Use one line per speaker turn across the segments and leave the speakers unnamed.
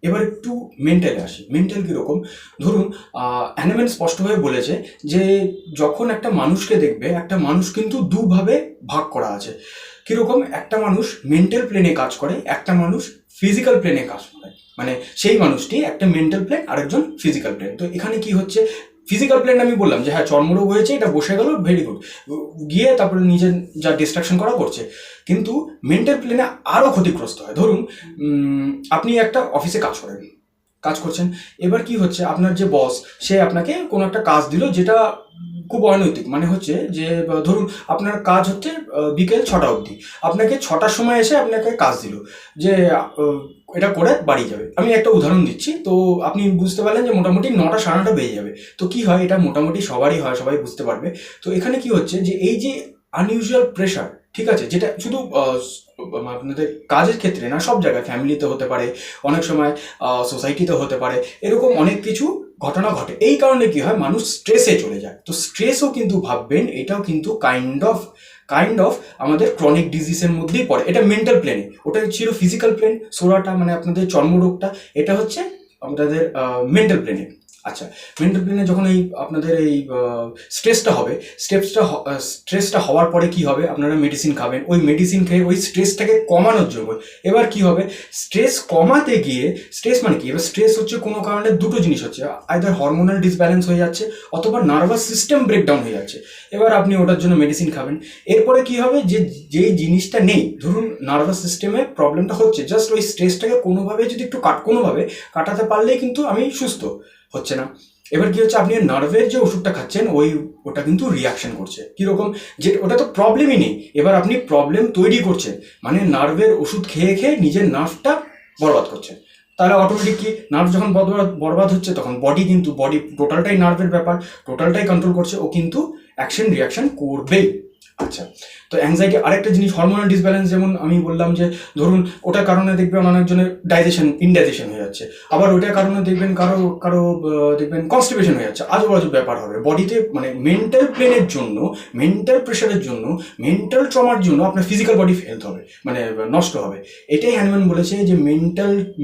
এবার একটু মেন্টালে আসি। মেন্টাল কীরকম, ধরুন হ্যানেম্যান স্পষ্টভাবে বলেছে যে যখন একটা মানুষকে দেখবে, একটা মানুষ কিন্তু দুভাবে ভাগ করা আছে। কীরকম, একটা মানুষ মেন্টাল প্লেনে কাজ করে, একটা মানুষ ফিজিক্যাল প্লেনে কাজ করে। মানে সেই মানুষটি একটা মেন্টাল প্লেন, আরেকজন ফিজিক্যাল প্লেন। তো এখানে কি হচ্ছে, ফিজিক্যাল প্লেন আমি বললাম যে হ্যাঁ চর্মরোগ হয়েছে, এটা বসে গেল, ভেরি গুড, গিয়ে তারপরে নিজের যা ডিস্ট্রাকশন করা করছে। কিন্তু মেন্টাল প্লেনে আরও ক্ষতিগ্রস্ত হয়। ধরুন আপনি একটা অফিসে কাজ করছেন, এবার কি হচ্ছে, আপনার যে বস সে আপনাকে কোনো একটা কাজ দিল যেটা খুব অনৈতিক। মানে হচ্ছে যে ধরুন আপনার কাজ হচ্ছে বিকেল 6টা অবধি, আপনাকে 6টার সময় এসে আপনাকে কাজ দিল যে এটা করে বাড়ি যাবে। আমি একটা উদাহরণ দিচ্ছি, তো আপনি বুঝতে পারলেন যে মোটামুটি 9টা 9:30 বেজে যাবে। তো কি হয়, এটা মোটামুটি সবারই হয়, সবাই বুঝতে পারবে। তো এখানে কি হচ্ছে যে এই যে আনইউজুয়াল প্রেশার, ঠিক আছে, যেটা শুধু আপনাদের কাজের ক্ষেত্রে না, সব জায়গায়, ফ্যামিলিতে হতে পারে, অনেক সময় সোসাইটিতে হতে পারে, এরকম অনেক কিছু ঘটনা ঘটে। এই কারণে কি হয়, মানুষ স্ট্রেসে চলে যায়। তো স্ট্রেসও কিন্তু ভাববেন, এটাও কিন্তু কাইন্ড অফ আমাদের ক্রনিক ডিজিজের মধ্যেই পড়ে। এটা মেন্টাল প্লেনে, ওটা ছিল ফিজিক্যাল প্লেন, সোরাটা মানে আপনাদের চর্মরোগটা, এটা হচ্ছে আমাদের মেন্টাল প্লেনে। আচ্ছা, মেন্টাল প্লেনে যখন এই আপনাদের এই স্ট্রেসটা হওয়ার পরে কি হবে, আপনারা মেডিসিন খাবেন, ওই মেডিসিন খেয়ে ওই স্ট্রেসটাকে কমানোর জন্য। এবার কি হবে, স্ট্রেস কমাতে গিয়ে, স্ট্রেস মানে কি, এবার স্ট্রেস হচ্ছে কোনো কারণে দুটো জিনিস হচ্ছে, আইদার হরমোনাল ডিসব্যালেন্স হয়ে যাচ্ছে অথবা নার্ভাস সিস্টেম ব্রেকডাউন হয়ে যাচ্ছে। এবার আপনি ওটার জন্য মেডিসিন খাবেন। এরপরে কি হবে, যে যেই জিনিসটা নেই, ধরুন নার্ভাস সিস্টেমে প্রবলেমটা হচ্ছে, জাস্ট ওই স্ট্রেসটাকে কোনোভাবে যদি একটু কোনোভাবে কাটাতে পারলেই কিন্তু আমি সুস্থ, হচ্ছে না। এবার কি হচ্ছে, আপনি নার্ভের যে ওষুধটা খাচ্ছেন ওটা কিন্তু রিয়াকশন করছে। কীরকম, যে ওটা তো প্রবলেমই নেই, এবার আপনি প্রবলেম তৈরি করছেন, মানে নার্ভের ওষুধ খেয়ে খেয়ে নিজের নার্ভটা বরবাদ করছেন। তাহলে অটোমেটিক কি, নার্ভ যখন বরবাদ হচ্ছে, তখন বডি টোটালটাই নার্ভের ব্যাপার, টোটালটাই কন্ট্রোল করছে, ও কিন্তু অ্যাকশন রিয়াকশন করবেই। আচ্ছা, তো অ্যাংজাইটি আরেকটা জিনিস, হরমোনাল ডিসব্যালেন্স, যেমন আমি বললাম যে ধরুন ওটার কারণে দেখবেন অনেকজনের ইনডাইজেশন হয়ে যাচ্ছে, আবার ওটার কারণে দেখবেন কারো দেখবেন কনস্টিপেশন হয়ে যাচ্ছে, আজব আজব ব্যাপার হবে বডিতে। মানে মেন্টাল প্লেনের জন্য, মেন্টাল প্রেশারের জন্য, মেন্টাল ট্রমার জন্য আপনার ফিজিক্যাল বডি হেলথ হবে, মানে নষ্ট হবে। এটাই হ্যানিম্যান বলেছে যে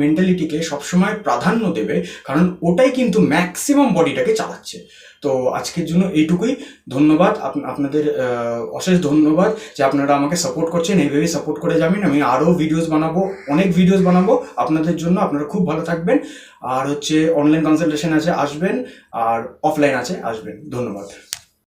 মেন্টালিটিকে সবসময় প্রাধান্য দেবে, কারণ ওটাই কিন্তু ম্যাক্সিমাম বডিটাকে চালাচ্ছে। তো আজকের জন্য এইটুকুই। ধন্যবাদ আপনাদের, অশেষ ধন্যবাদ যে আপনারা আমাকে সাপোর্ট করছেন। এইভাবেই সাপোর্ট করে যাবেন। আমি আরও অনেক ভিডিওস বানাবো আপনাদের জন্য। আপনারা খুব ভালো থাকবেন। আর হচ্ছে অনলাইন কনসালটেশন আছে, আসবেন, আর অফলাইন আছে, আসবেন। ধন্যবাদ।